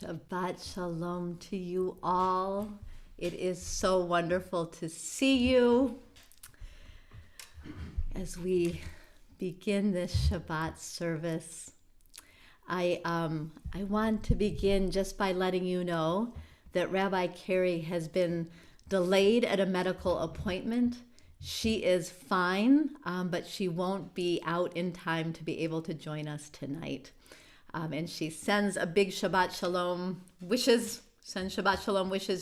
Shabbat Shalom to you all. It is so wonderful to see you as we begin this Shabbat service. I want to begin just by letting you know that Rabbi Carrie has been delayed at a medical appointment. She is fine, but she won't be out in time to be able to join us tonight. And she sends a big Shabbat Shalom wishes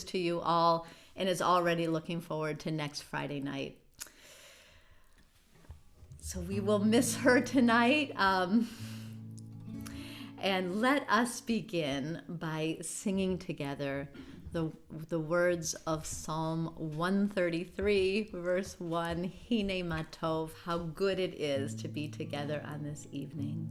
to you all, and is already looking forward to next Friday night. So we will miss her tonight. And let us begin by singing together the words of Psalm 133, verse 1, Hine Matov, how good it is to be together on this evening.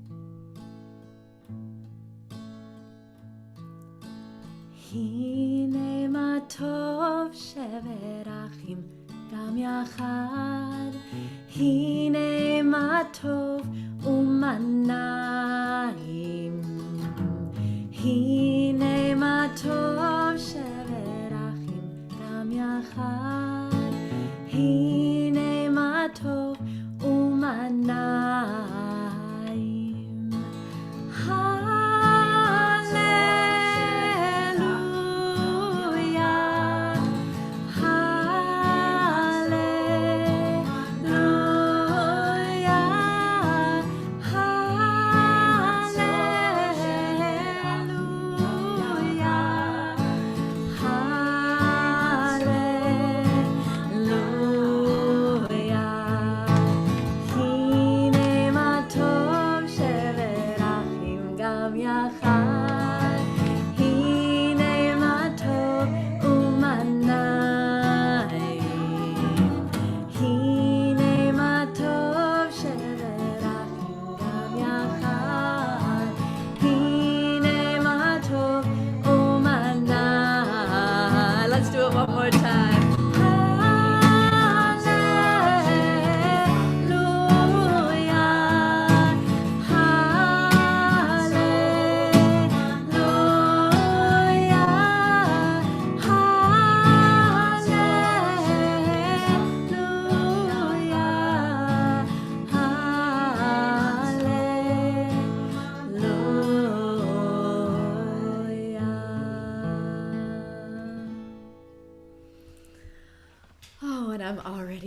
Hine Matov Shevet Achim Gam Yachad, Hine Matov Umanayim, Hine Matov Shevet Achim Gam Yachad, Hine Matov Umanayim.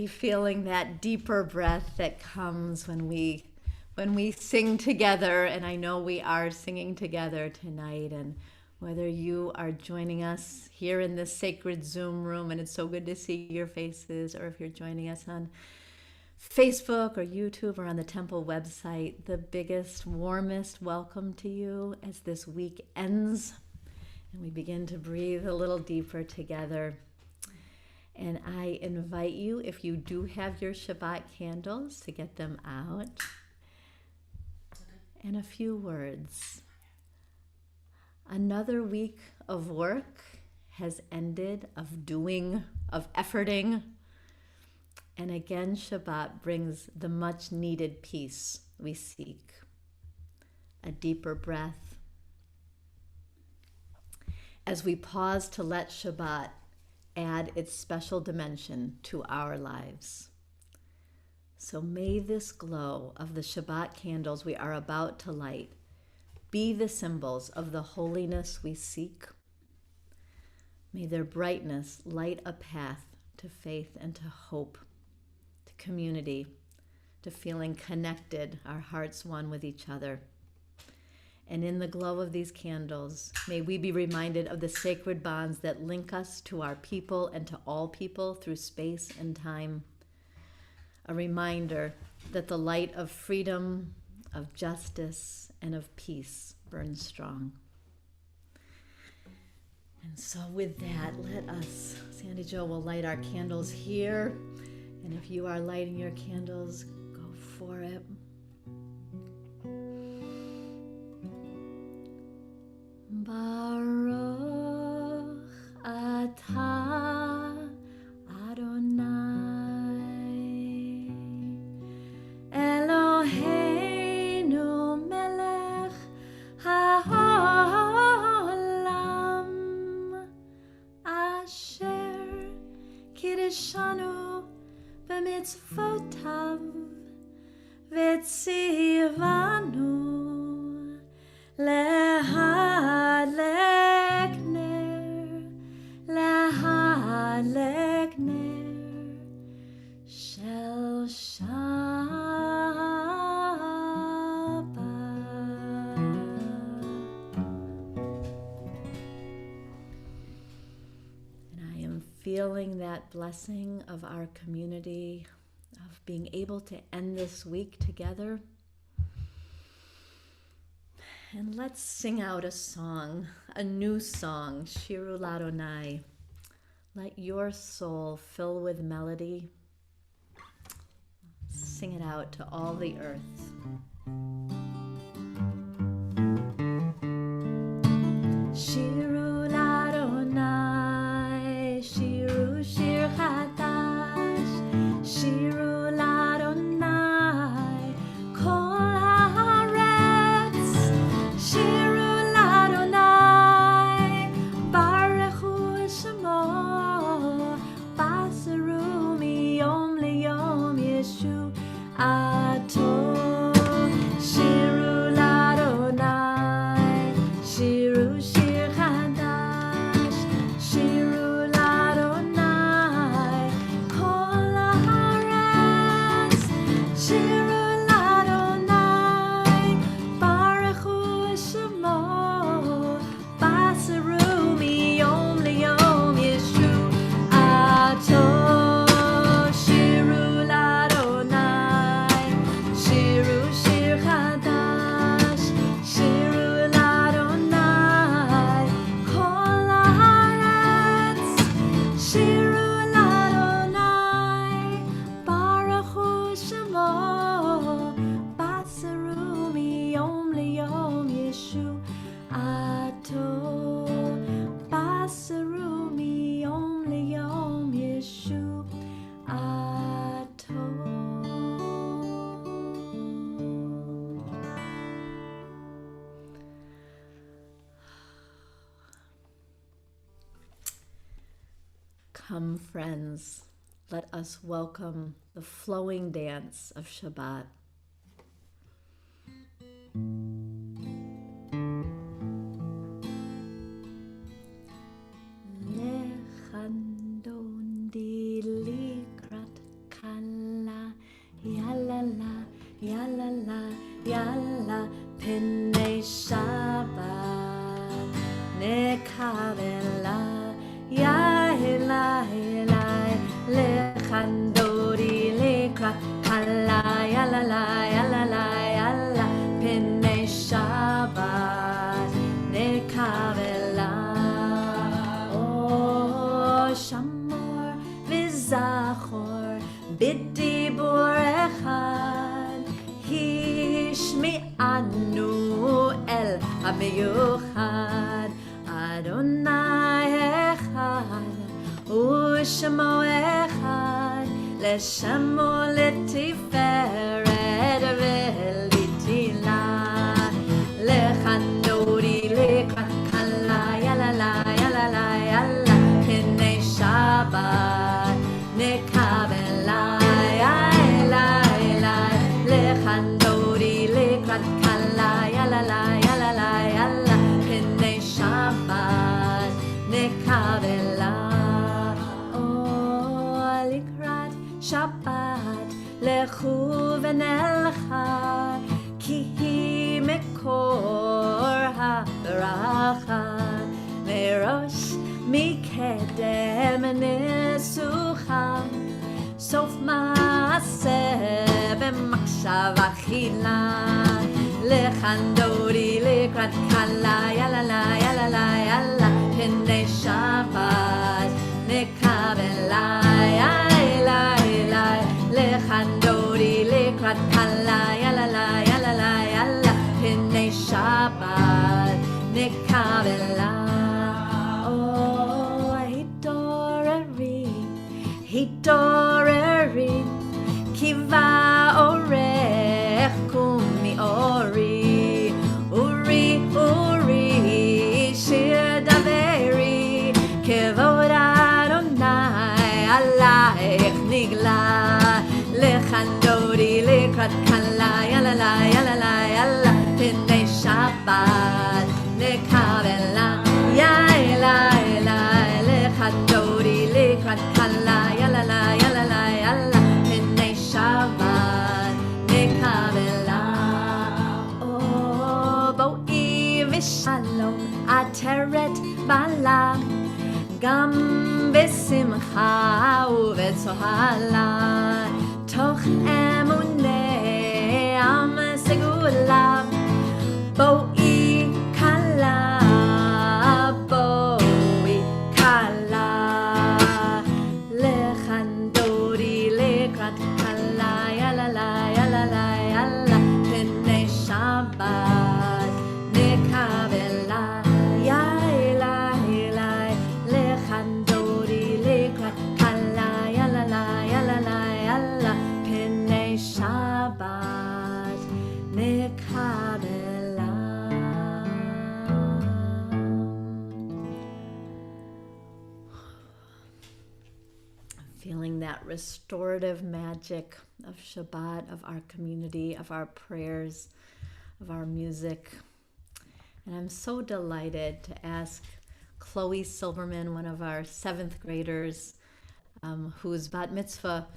Feeling that deeper breath that comes when we sing together, and I know we are singing together tonight. And whether you are joining us here in this sacred Zoom room, and it's so good to see your faces, or if you're joining us on Facebook or YouTube or on the Temple website, the biggest, warmest welcome to you as this week ends and we begin to breathe a little deeper together. And I invite you, if you do have your Shabbat candles, to get them out. And a few words. Another week of work has ended, of doing, of efforting. And again, Shabbat brings the much needed peace we seek. A deeper breath. As we pause to let Shabbat add its special dimension to our lives. So may this glow of the Shabbat candles we are about to light be the symbols of the holiness we seek. May their brightness light a path to faith and to hope, to community, to feeling connected, our hearts one with each other. And in the glow of these candles, may we be reminded of the sacred bonds that link us to our people and to all people through space and time. A reminder that the light of freedom, of justice, and of peace burns strong. And so with that, let us, Sandy Jo will light our candles here. And if you are lighting your candles, go for it. Baruch atah Adonai Eloheinu melech haolam mitzvotav v'tzivanu lahadlek ner shel feeling that blessing of our community, of being able to end this week together. And let's sing out a song, a new song, Shiru Ladonai. Let your soul fill with melody. Sing it out to all the earth. Shiru Ladonai, Shiru Shir Chadash, Shiru Ladonai, Kol Haaretz, Shiru Ladonai, Baruchu Shemo, Basaru miyom liyom Yeshu'ato, Shiru Ladonai, Shiru Shir Chadash, Shiru Ladonai, Kol Haaretz, Shiru Ladonai, Baruchu Shemo, Basaru miyom liyom Yeshu'ato, Shiru Ladonai, Shiru Shir Chadash, Shiru Ladonai, Kol Haaretz, Shiru Ladonai, Baruchu Shemo, Basaru miyom liyom Yeshu'ato, Basaru miyom liyom Yeshu'ato. Come, friends, let us welcome the flowing dance of Shabbat. Lechandon di likrat kala, yalala, yalala, yalla, pene Shabbat, nekavela, yahela, lechandori likrat kala, yalala, yalala, yalla, pene Shabbat, nekavela. Oh, Shamor v'Zachor b'dibur echad, hishmi'anu el hamiyuchad, Adonai echad, u'shemo echad, l'shemo l'tiferet v'litila, lechandori lekrat kala, yalala, yalala, yalla, pene Shabbat, nekavela, yala, lechandori lekrat kala, yalala, yalala, yalla, pene Shabbat, nekavela. Oh, likrat Shabbat, lechu v'nelcha, ki hi mekor ha'baracha, merosh mikedem nesucha, sof ma'aseh b'machshava chila, lechandori lekrat kala, yalala, yalala, yalla, pene Shabbat, nekavela, yala, lechandori lekrat kala, yalala, yalala, yalla, pene Shabbat, nekavela. Oh, hitoreri, kiva orech kumi ori, uri, shir daveri, kevod Adonai, alaich nigla, Lechandori lekrat kala yala la yala la yala Pinei Shabbat Nekavela Yala yala Lechandori lekrat kala yala la yala la yala Pinei Shabbat Nekavela Oh Bo'i Vishalom Ateret Bala Gam Besimcha Uvetzohala Toch Emunei Am Segula Bo'i Kala Bo'i Kala Lechandori Lekrat Kala Yala la Yala la Yala Pinei Shabbat Nekavela Yala Yala Lechandori Lekrat Kala Yala la Yala la Yala Pinei Shabbat Nekavela. Feeling that restorative magic of Shabbat, of our community, of our prayers, of our music. And I'm so delighted to ask Chloe Silverman, one of our 7th graders, whose bat mitzvah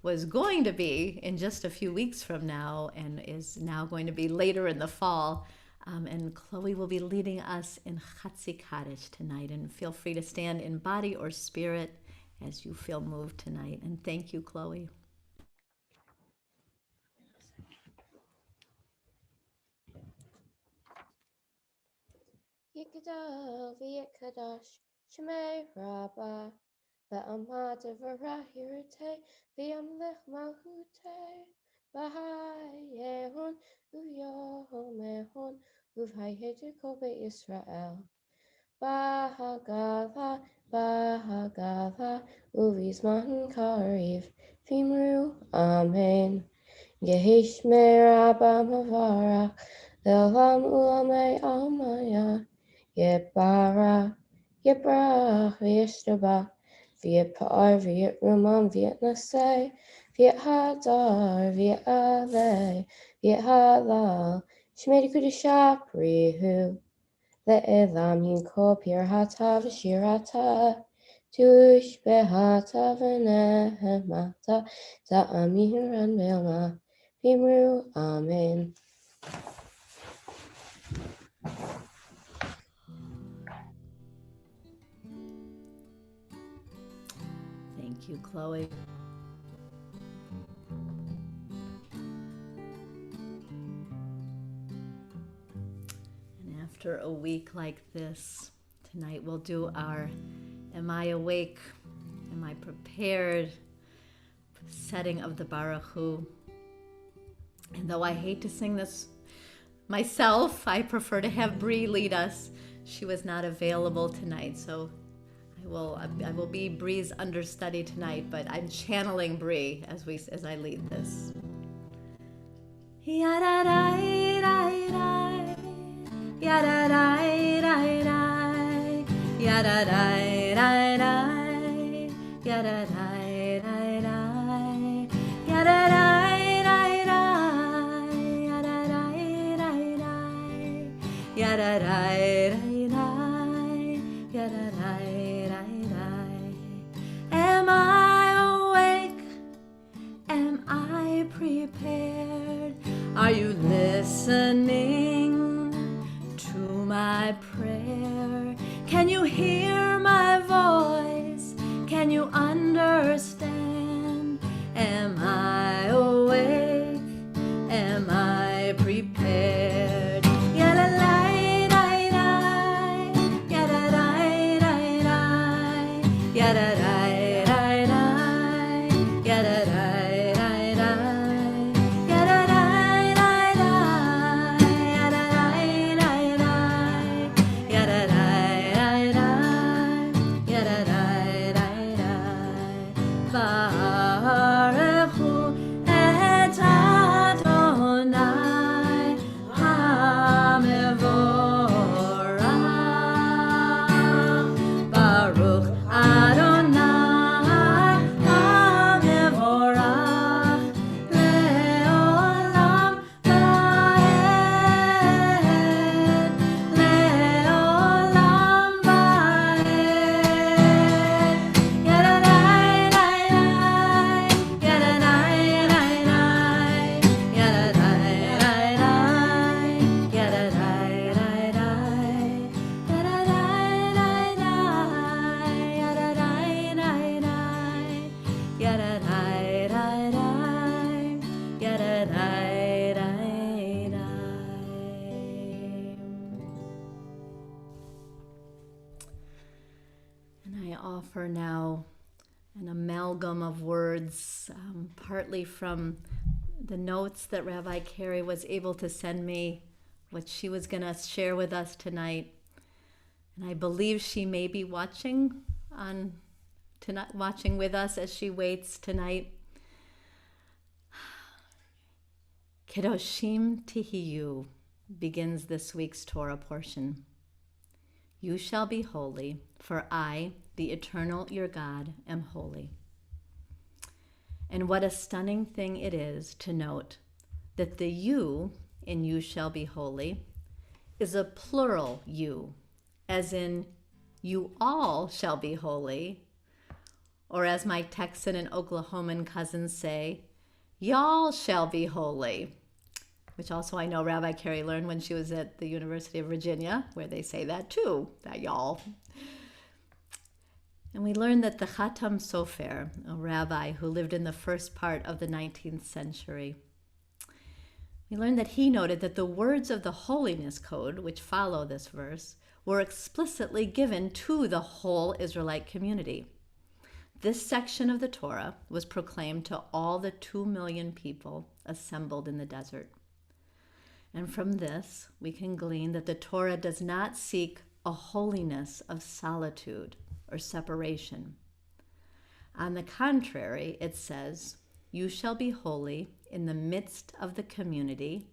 was going to be in just a few weeks from now and is now going to be later in the fall. And Chloe will be leading us in Chatzi Kaddish tonight. And feel free to stand in body or spirit as you feel moved tonight. And thank you, Chloe. Yikadal v'yikadash shemei rabba v'amad v'rahirete v'yamlech malchute v'hayehon u'yomehon uv'hayedeko be'Yisrael Bahagala uvizman kariv v'imru amen Yehish merabba mavarach le'olam ulamei amaya Yebarach, v'yishtabach, v'yipar, v'yitruman, v'yitnaseh, v'yithadar, v'yit'aleh, v'yithalal, shmei kedusha prihu, le'elam yinkol pirhata v'shirata, tushbehata v'nehemata, ta'amiran be'alma, v'imru, amen. Thank you, Chloe. And after a week like this, tonight we'll do our Am I Awake? Am I Prepared? Setting of the Baruch Hu. And though I hate to sing this myself, I prefer to have Bree lead us. She was not available tonight, so I will be Bree's understudy tonight, but I'm channeling Bree as I lead this. Yada-dai-dai-dai, yada-dai-dai-dai, yada-dai-dai-dai, yada-dai-dai-dai, yada-dai-dai-dai, yada-dai-dai-dai, yada-dai-dai-dai. Am I awake? Am I prepared? Are you listening to my prayer? Can you hear my voice? Can you understand? Am I awake? Am I prepared? Yada-dai-dai-dai, yada-dai-dai-dai, yada-dai-dai-dai, yada-dai-dai-dai, yada-dai-dai-dai, offer now an amalgam of words, partly from the notes that Rabbi Carey was able to send me, what she was going to share with us tonight. And I believe she may be watching with us as she waits tonight. Kedoshim Tih'yu begins this week's Torah portion. You shall be holy, for I, the eternal your God, am holy. And what a stunning thing it is to note that the you in you shall be holy is a plural you, as in you all shall be holy, or as my Texan and Oklahoman cousins say, y'all shall be holy, which also I know Rabbi Carey learned when she was at the University of Virginia, where they say that too, that y'all. And we learned that the Chatam Sofer, a rabbi who lived in the first part of the 19th century, we learned that he noted that the words of the Holiness Code, which follow this verse, were explicitly given to the whole Israelite community. This section of the Torah was proclaimed to all the 2 million people assembled in the desert. And from this, we can glean that the Torah does not seek a holiness of solitude or separation. On the contrary, it says, you shall be holy in the midst of the community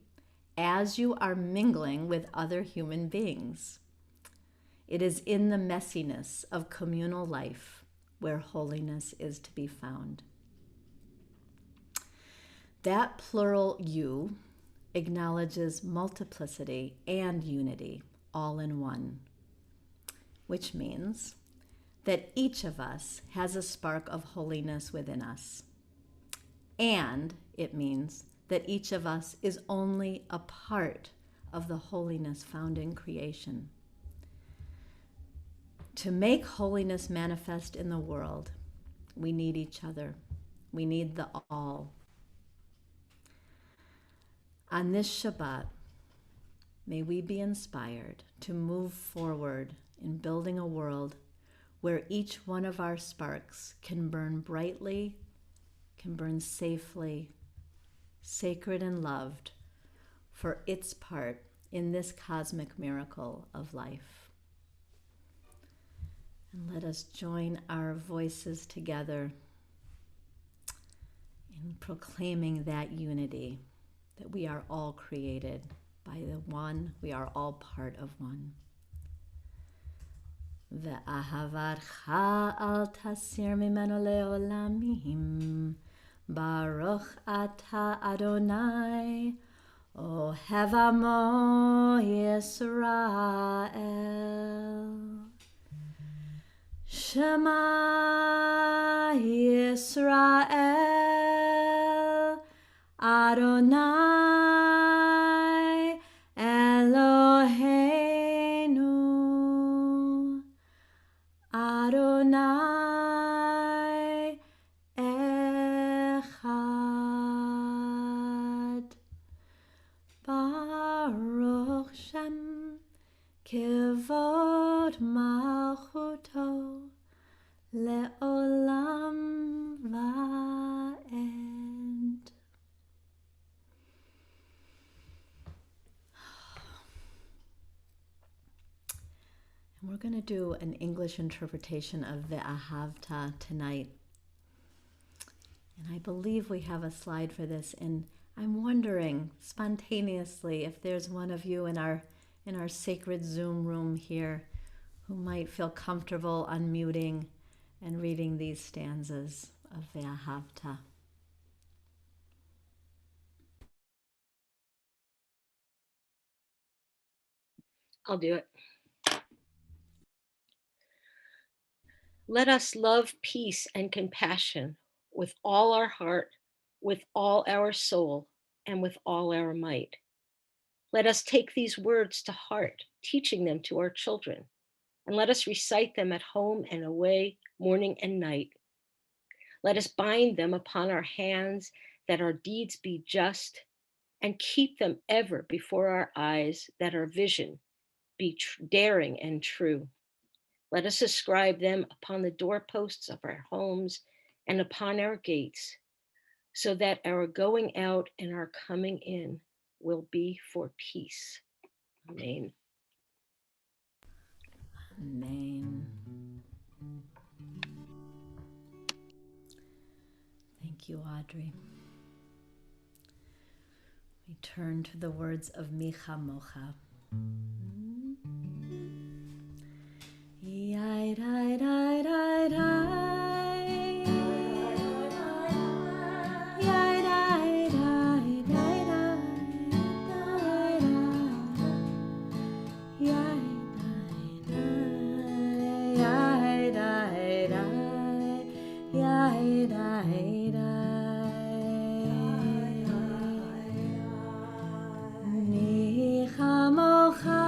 as you are mingling with other human beings. It is in the messiness of communal life where holiness is to be found. That plural you acknowledges multiplicity and unity all in one, which means that each of us has a spark of holiness within us. And it means that each of us is only a part of the holiness found in creation. To make holiness manifest in the world, we need each other. We need the all. On this Shabbat, may we be inspired to move forward in building a world where each one of our sparks can burn brightly, can burn safely, sacred and loved, for its part in this cosmic miracle of life. And let us join our voices together in proclaiming that unity, that we are all created by the one, we are all part of one. Ve'ahavatcha al tasir mimenu le'olamim, Baruch ata Adonai, ohev amo Yisrael. Shema Yisrael, Adonai Eloheinu, Adonai Echad. Baruch Shem Kevod Malchuto Le'olam Va'ed. And we're going to do an English interpretation of Ve'ahavta tonight. And I believe we have a slide for this, and I'm wondering spontaneously if there's one of you in our sacred Zoom room here who might feel comfortable unmuting and reading these stanzas of Ve'ahavta. I'll do it. Let us love peace and compassion with all our heart, with all our soul, and with all our might. Let us take these words to heart, teaching them to our children, and let us recite them at home and away, morning and night. Let us bind them upon our hands, that our deeds be just, and keep them ever before our eyes, that our vision be daring and true. Let us inscribe them upon the doorposts of our homes and upon our gates, so that our going out and our coming in will be for peace. Amen. Amen. Thank you, Audrey. We turn to the words of Micha Mocha. Yai, dai, dai, dai, dai. Yai, dai, dai, dai, dai, dai. Yai, dai, dai, dai. Yai, dai, dai. Micha Mocha.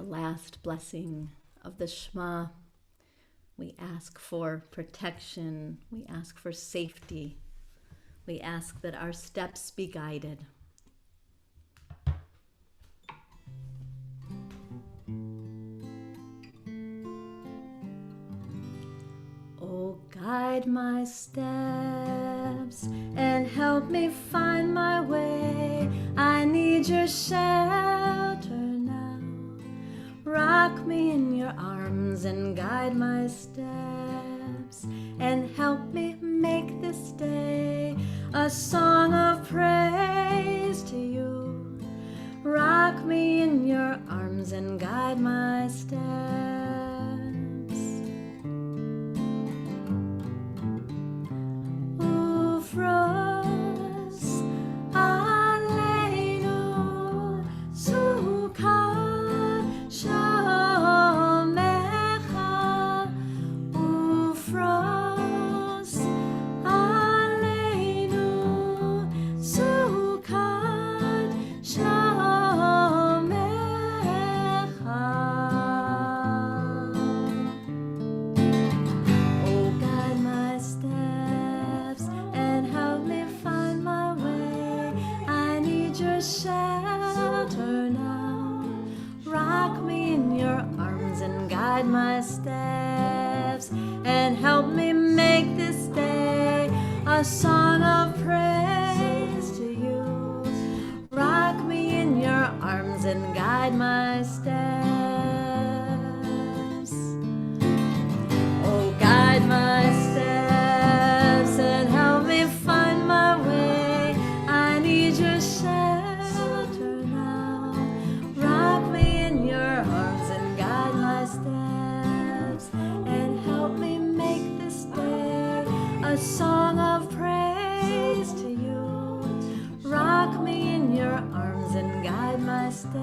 Last blessing of the Shema, we ask for protection, we ask for safety, we ask that our steps be guided. Oh, guide my steps and help me find my way. I need your shelter now. Rock me in your arms and guide my steps and help me make this day a song of praise to you. Rock me in your arms and guide my steps. Ufros aleinu sukkah shomecha. Ufros aleinu sukkah shomecha. Oh, guide my steps and help me find my way. I need your shelter now. Rock me in your arms and guide my steps and help me make this day a song of praise to you. Rock me in your arms and guide my steps. Oh, guide my steps and help me find my way. I need your shelter now. Rock me in your arms and guide my steps and help me make this day a song of praise to you. Rock me in your arms and guide my steps.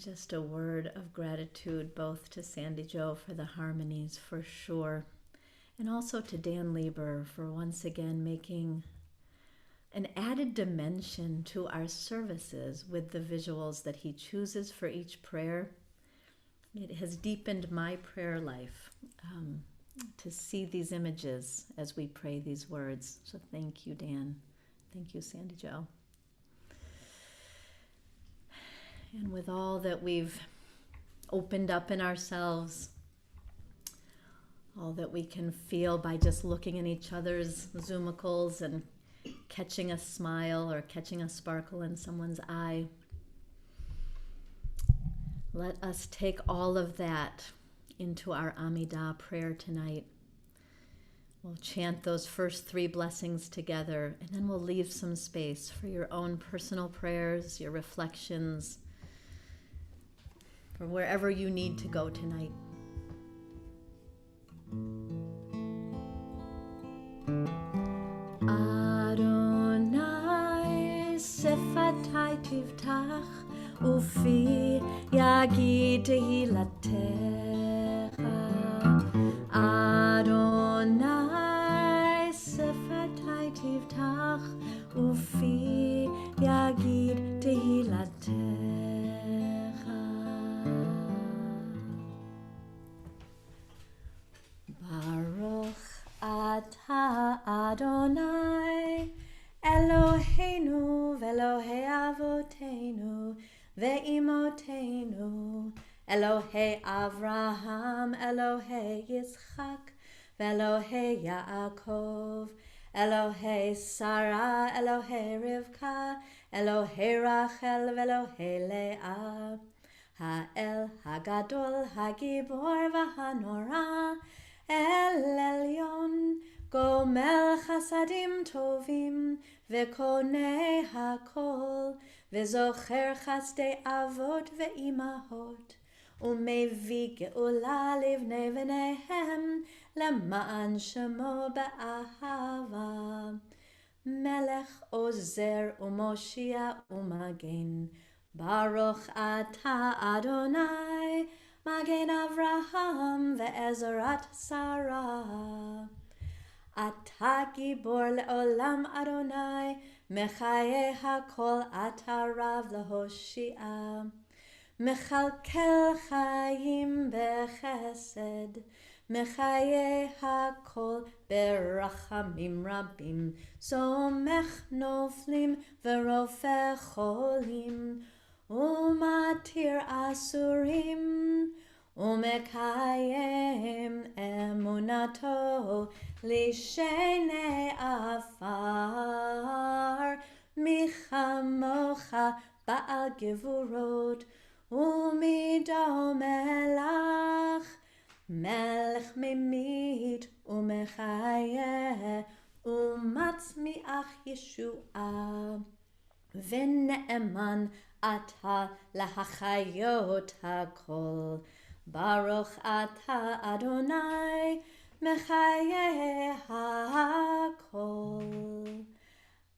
And just a word of gratitude both to Sandy Jo for the harmonies for sure, and also to Dan Lieber for once again making an added dimension to our services with the visuals that he chooses for each prayer. It has deepened my prayer life to see these images as we pray these words. So thank you, Dan. Thank you, Sandy Jo. And with all that we've opened up in ourselves, all that we can feel by just looking in each other's Zoomicals and catching a smile or catching a sparkle in someone's eye, let us take all of that into our Amidah prayer tonight. We'll chant those first 3 blessings together, and then we'll leave some space for your own personal prayers, your reflections, for wherever you need to go tonight. Adonai sefatai tivtach ufi yagid tehilatecha. Adonai sefatai tivtach ufi yagid tehilatecha. Baruch Ata Adonai Eloheinu ve'Elohei Avoteinu ve'Imotenu Elohei Avraham Elohei Yitzchak ve'Elohei Yaakov Elohei Sarah Elohei Rivka Elohei Rachel ve'Elohei Leah Ha'el Hagadol Hagibor v'Hanora El Elyon Gomel Chasadim Tovim Vekonei Hakol Vezocher Chasdei Avot Ve'imahot Umevi Geula Livnei V'neihem Lema'an Shemo Ba'ahava Melech Ozer Umoshia Umagen Baruch Ata Adonai Magen Avraham ve'Ezerat Sarah. Ata Gibor le'olam Adonai, Mechaye hakol Ata Rav lehoshia. Mechalkel chayim bechesed, Mechaye hakol berachamim rabim, Somech noflim ve'rofeh cholim, Umatir asurim, Umekayem emunato, Lishene afar, Michamocha ba'al gevurot, Umido melach, Melech memit, Umechayeh, Umatzmiach Yeshua. V'ne'eman ata lahachayot hakol. Baruch ata Adonai mechaye hakol.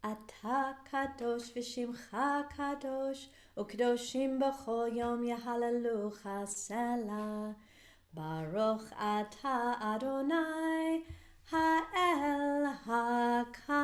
Ata kadosh v'shimcha kadosh, u'kedoshim b'chol yom yahalalucha selah. Baruch ata Adonai ha'el hakadosh.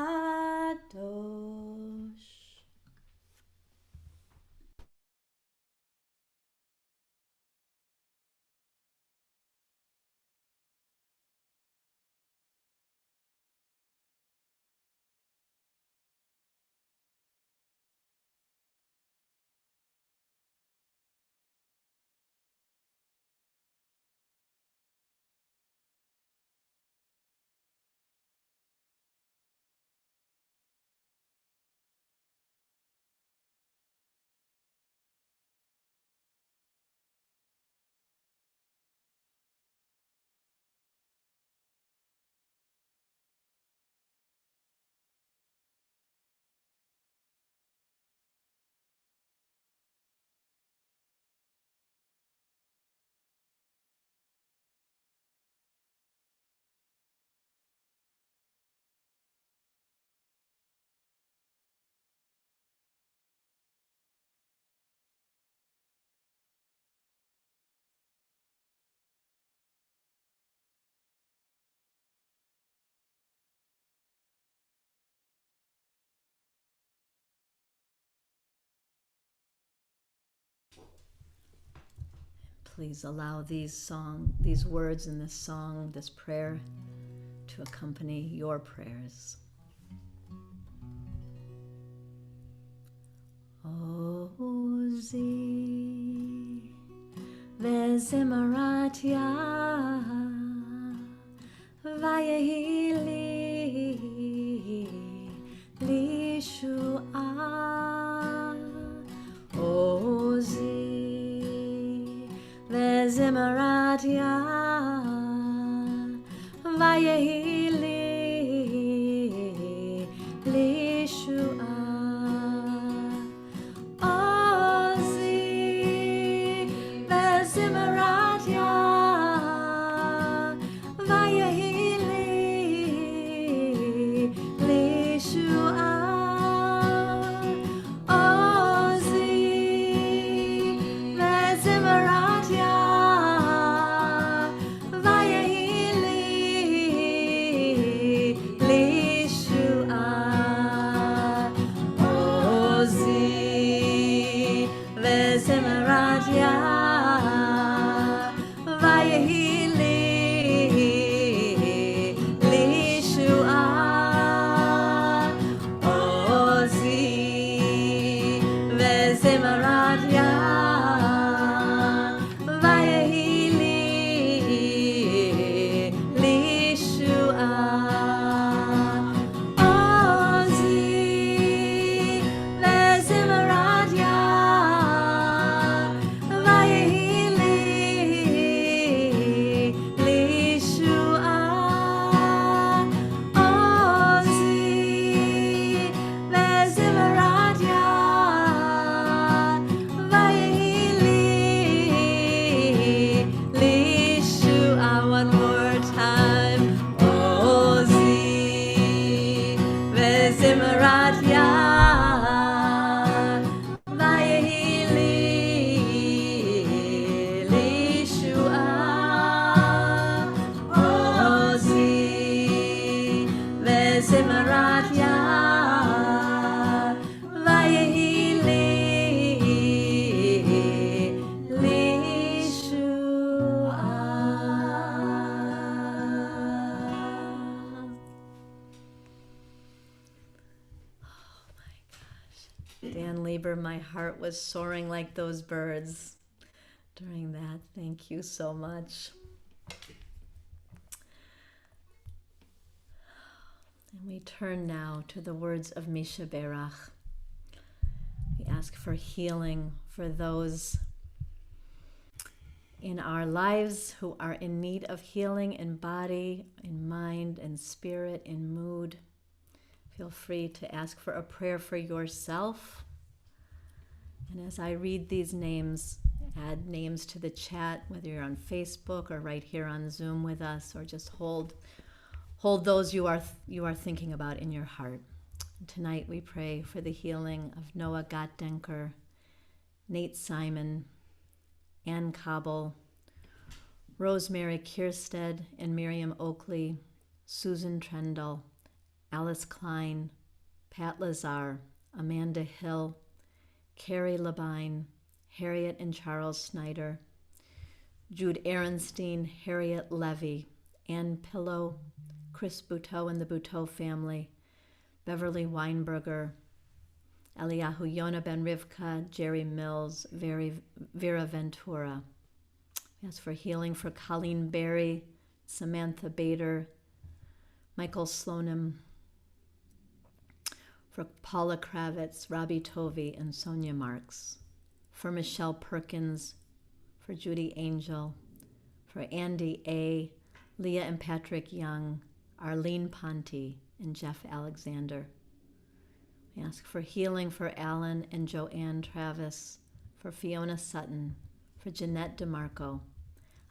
please allow these words in this song, this prayer, to accompany your prayers. Ozi vezimaratia vayehi li shua. Ozi vezimaratia vayehi li shua. Dan Lieber, my heart was soaring like those birds during that. Thank you so much. And we turn now to the words of Misha Berach. We ask for healing for those in our lives who are in need of healing in body, in mind, and spirit, in mood. Feel free to ask for a prayer for yourself. And as I read these names, add names to the chat, whether you're on Facebook or right here on Zoom with us, or just hold those you are thinking about in your heart. Tonight we pray for the healing of Noah Gottdenker, Nate Simon, Ann Cobble, Rosemary Kierstead and Miriam Oakley, Susan Trendle, Alice Klein, Pat Lazar, Amanda Hill, Carrie Labine, Harriet and Charles Snyder, Jude Ehrenstein, Harriet Levy, Ann Pillow, Chris Buteau and the Buteau family, Beverly Weinberger, Eliyahu Yona Ben Rivka, Jerry Mills, Vera Ventura. We ask for healing for Colleen Berry, Samantha Bader, Michael Slonim, for Paula Kravitz, Robbie Tovey, and Sonia Marks, for Michelle Perkins, for Judy Angel, for Andy A., Leah and Patrick Young, Arlene Ponte, and Jeff Alexander. We ask for healing for Alan and Joanne Travis, for Fiona Sutton, for Jeanette DeMarco,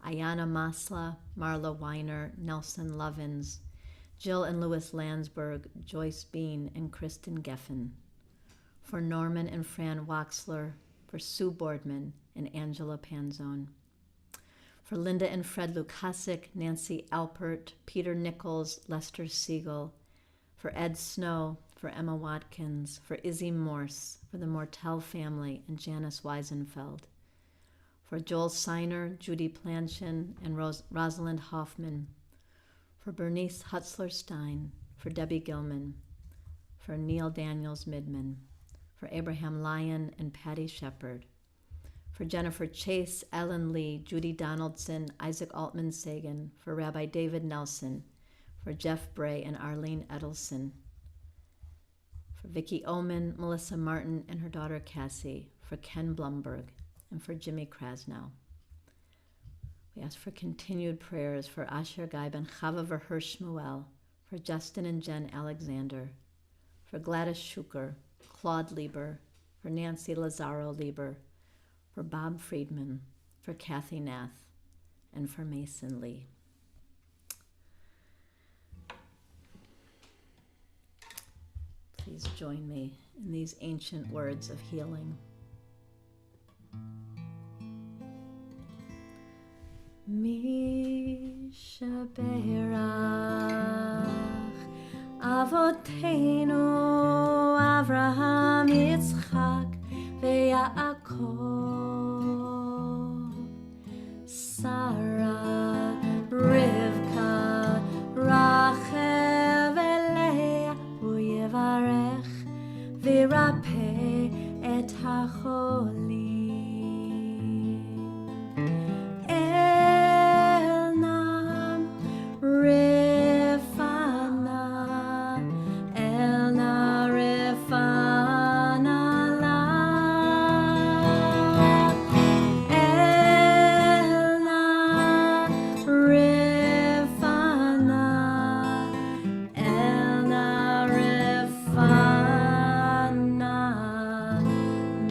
Ayana Masla, Marla Weiner, Nelson Lovins, Jill and Louis Landsberg, Joyce Bean, and Kristen Geffen, for Norman and Fran Waxler, for Sue Boardman and Angela Panzone, for Linda and Fred Lukasik, Nancy Alpert, Peter Nichols, Lester Siegel, for Ed Snow, for Emma Watkins, for Izzy Morse, for the Mortel family and Janice Weisenfeld, for Joel Seiner, Judy Planchin, and Rosalind Hoffman, for Bernice Hutzler-Stein, for Debbie Gilman, for Neil Daniels Midman, for Abraham Lyon and Patty Shepard, for Jennifer Chase, Ellen Lee, Judy Donaldson, Isaac Altman Sagan, for Rabbi David Nelson, for Jeff Bray and Arlene Edelson, for Vicki Oman, Melissa Martin and her daughter Cassie, for Ken Blumberg, and for Jimmy Krasnow. We ask for continued prayers for Asher Guy Ben Chava Verher Shmuel, for Justin and Jen Alexander, for Gladys Schuker, Claude Lieber, for Nancy Lazaro Lieber, for Bob Friedman, for Kathy Nath, and for Mason Lee. Please join me in these ancient words of healing. Mi sheberach Avotenu Avraham Yitzchak veYaakov Sarah Rivka Rachel veLeah uYevarech v'Yirapeh et hacholim Elnam Rifana Elna Rifana la Elna Rifana Elna Rifana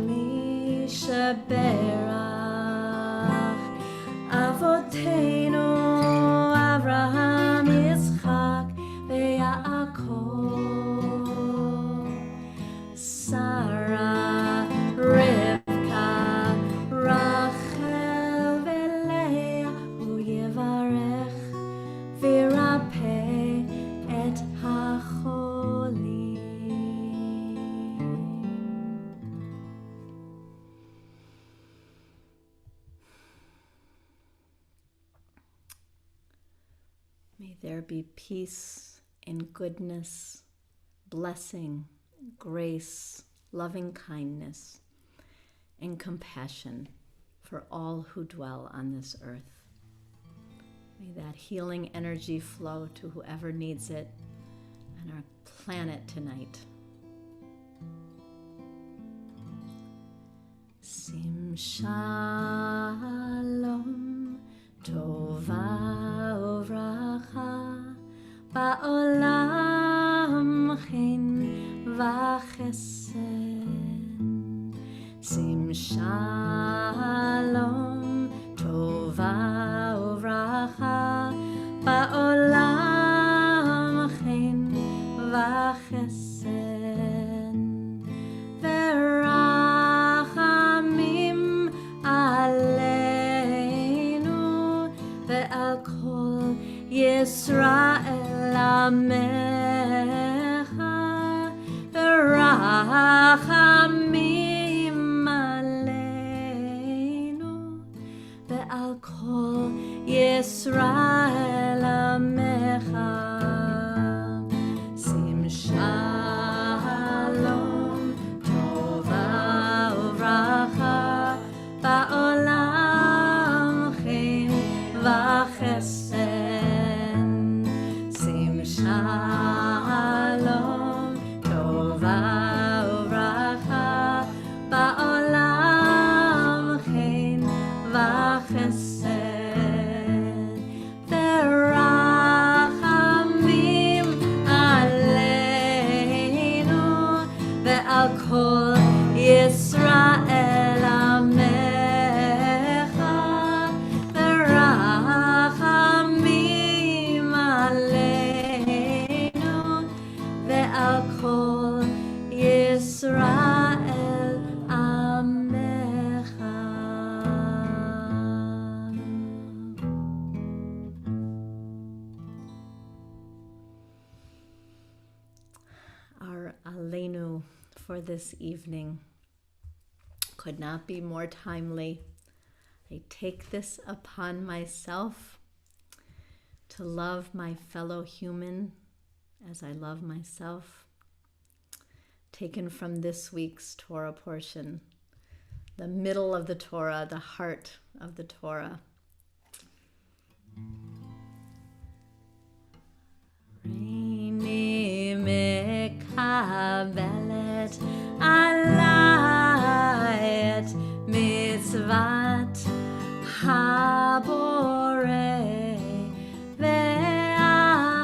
Mishaberach Avotenu Avraham Yitzchak veYaakov Sarah Rivka Rachel veLeah uYevarech v'Yirapeh et hacholim. May there be peace and goodness, blessing, grace, loving kindness, and compassion for all who dwell on this earth. May that healing energy flow to whoever needs it on our planet tonight. Sim shalom tova uvracha ba'olam chen v'chesed. Sim shalom tova uvracha ba'olam chen v'chesed. Verachamim aleinu ve'al kol Yisrael amecha. Verachamim aleinu ve'al kol Yisrael amecha. Sim shalom tova uvracha ba'olam chen v'chesed. Sim shalom tova uvracha ba'olam chen v'chesed. Verachamim aleinu ve'al kol Yisrael amecha. Verachamim aleinu ve'al kol Yisrael amecha. Our Aleinu for this evening could not be more timely I take this upon myself to love my fellow human as I love myself. Taken from this week's Torah portion, the middle of the Torah, the heart of the Torah. Reini mekabelet alai et mitzvat habore ve'ahavta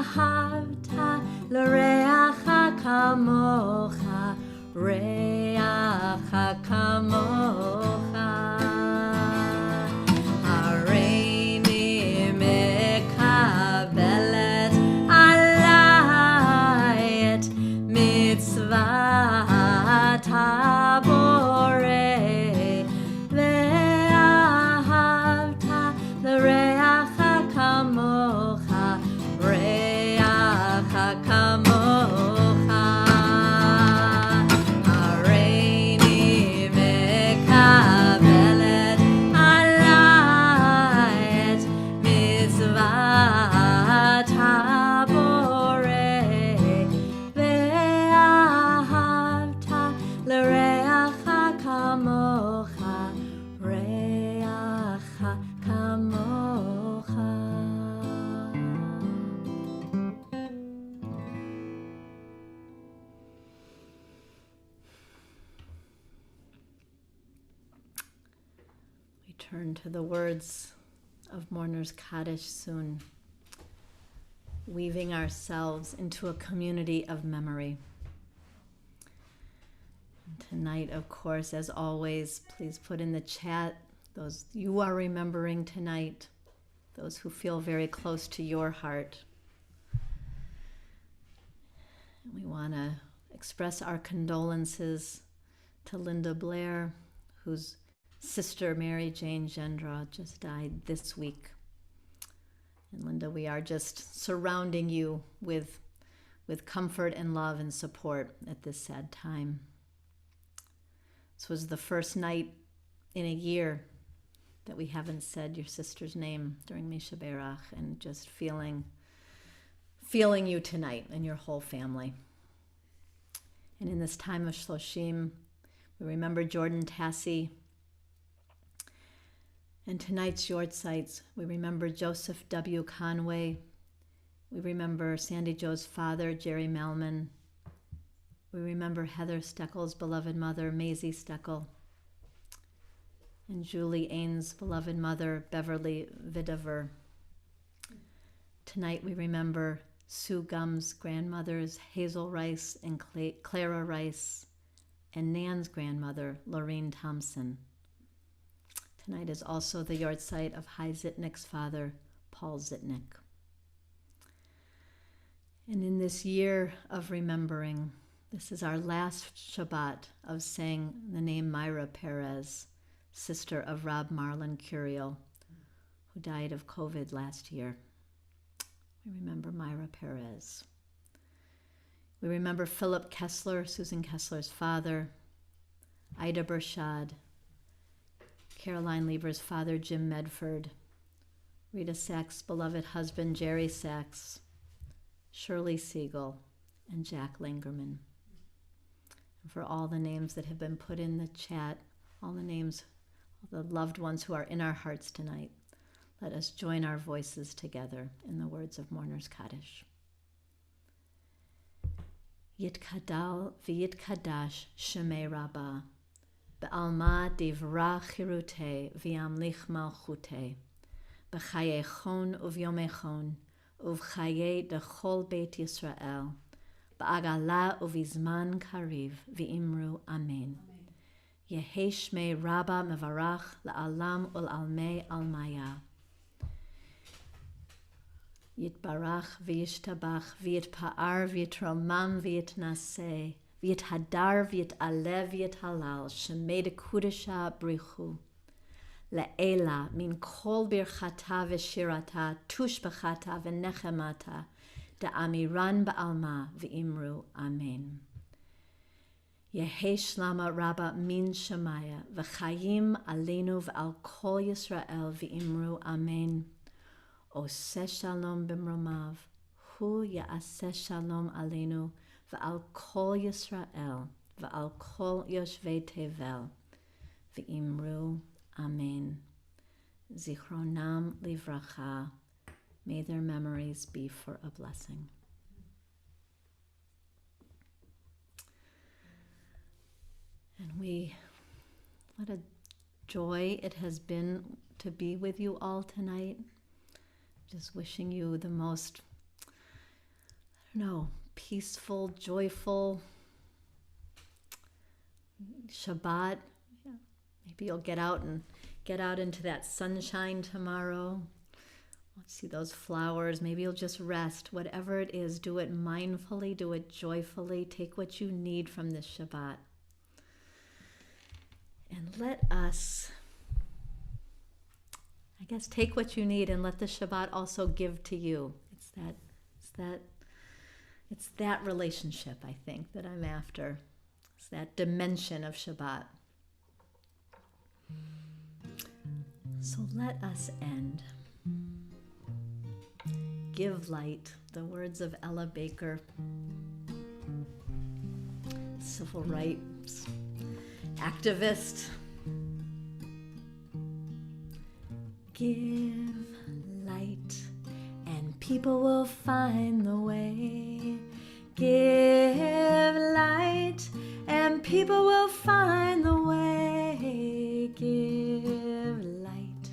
l'reacha kamocha reacha kamocha. Hareini mekabelet alai et mitzvat habore ve'ahavta l'reacha kamocha reacha kamocha. Hareini mekabelet alai et mitzvat habore ve'ahavta l'reacha kamocha reacha kamocha. We turn to the words of Mourner's Kaddish soon, weaving ourselves into a community of memory. And tonight, of course, as always, please put in the chat those you are remembering tonight, those who feel very close to your heart. And we want to express our condolences to Linda Blair, whose sister Mary Jane Gendra just died this week. And Linda, we are just surrounding you with comfort and love and support at this sad time. This was the first night in a year that we haven't said your sister's name during Misha Berach, and just feeling you tonight and your whole family. And in this time of Shloshim, we remember Jordan Tassi. And tonight's Yortzites, we remember Joseph W. Conway. We remember Sandy Joe's father, Jerry Melman. We remember Heather Steckel's beloved mother, Maisie Steckel. And Julie Ain's beloved mother, Beverly Vidaver. Tonight we remember Sue Gum's grandmothers, Hazel Rice and Clara Rice, and Nan's grandmother, Lorraine Thompson. Tonight is also the yahrzeit of Hai Zitnik's father, Paul Zitnik. And in this year of remembering, this is our last Shabbat of saying the name Myra Perez, sister of Rob Marlon Curiel, who died of COVID last year. We remember Myra Perez. We remember Philip Kessler, Susan Kessler's father, Ida Bershad, Caroline Lieber's father, Jim Medford, Rita Sachs' beloved husband, Jerry Sachs, Shirley Siegel, and Jack Langerman. And for all the names that have been put in the chat, all the names of the loved ones who are in our hearts tonight, let us join our voices together in the words of Mourner's Kaddish. Yitkadal v'yitkadash shemei Rabbah, B'alma divra chirute v'yamlich malchute, B'chaye chon uvyome chon, uvchaye dechol Beit Yisrael, B'agala uvizman kariv v'imru amen. Yehi shmei Rabbah mevarach la'alam ul'almei almaya. Yitbarach v'yishtabach v'yitpa'ar v'yitromam v'yitnaseh v'yithadar v'yit'alev v'yithalal shemei dekudesha brichu le'ela min kol birchata v'shirata tushbachata v'nechemata da'amiran ba'alma v'imru amen. Yehi shlama rabba min shemaya, v'chayim aleinu v'al kol Yisrael v'imru amen. Oseh shalom b'mromav, hu ya'aseh shalom aleinu v'al kol Yisrael v'al kol yoshvei tevel v'imru amen. Zichronam livracha. May their memories be for a blessing. And what a joy it has been to be with you all tonight. Just wishing you the most, peaceful, joyful Shabbat. Yeah. Maybe you'll get out into that sunshine tomorrow. See those flowers. Maybe you'll just rest. Whatever it is, do it mindfully, do it joyfully. Take what you need from this Shabbat. And let us, take what you need and let the Shabbat also give to you. It's that relationship, I think, that I'm after. It's that dimension of Shabbat. So let us end. Give light, the words of Ella Baker, civil rights activist. Give light and people will find the way. Give light and people will find the way. Give light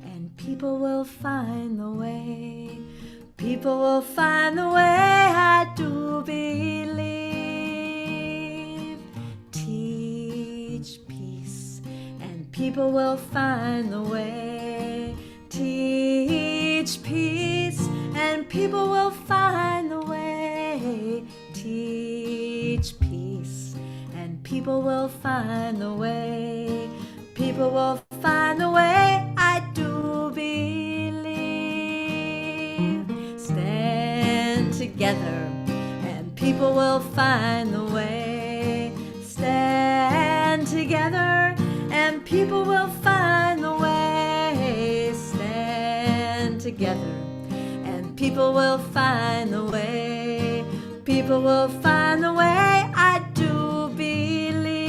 and people will find the way. People will find the way, I do believe. Teach peace, and people will find the way. Teach peace, and people will find the way. Teach peace, and people will find the way. People will find the way, I do believe. Stand together and people will find the way. Stand together and people will find the way. Stand together and people will find the way. People will find the way, I do believe.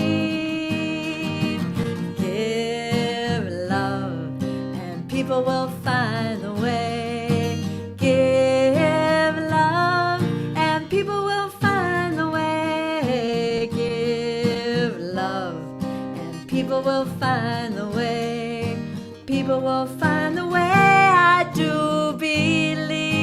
Give love and people will find the way. Give love and people will find the way. Give love and people will find the way. People will find the way, I do believe.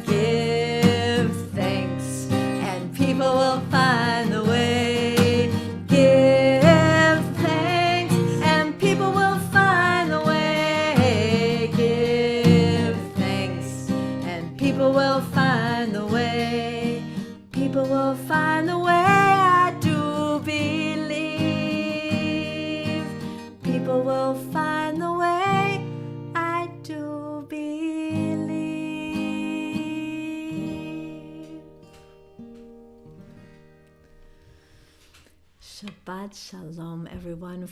Give thanks and people will find the way. Give thanks and people will find the way. Give thanks and people will find the way. People will find the way, I do believe. People will find the way, I do believe. Shabbat Shalom, everyone.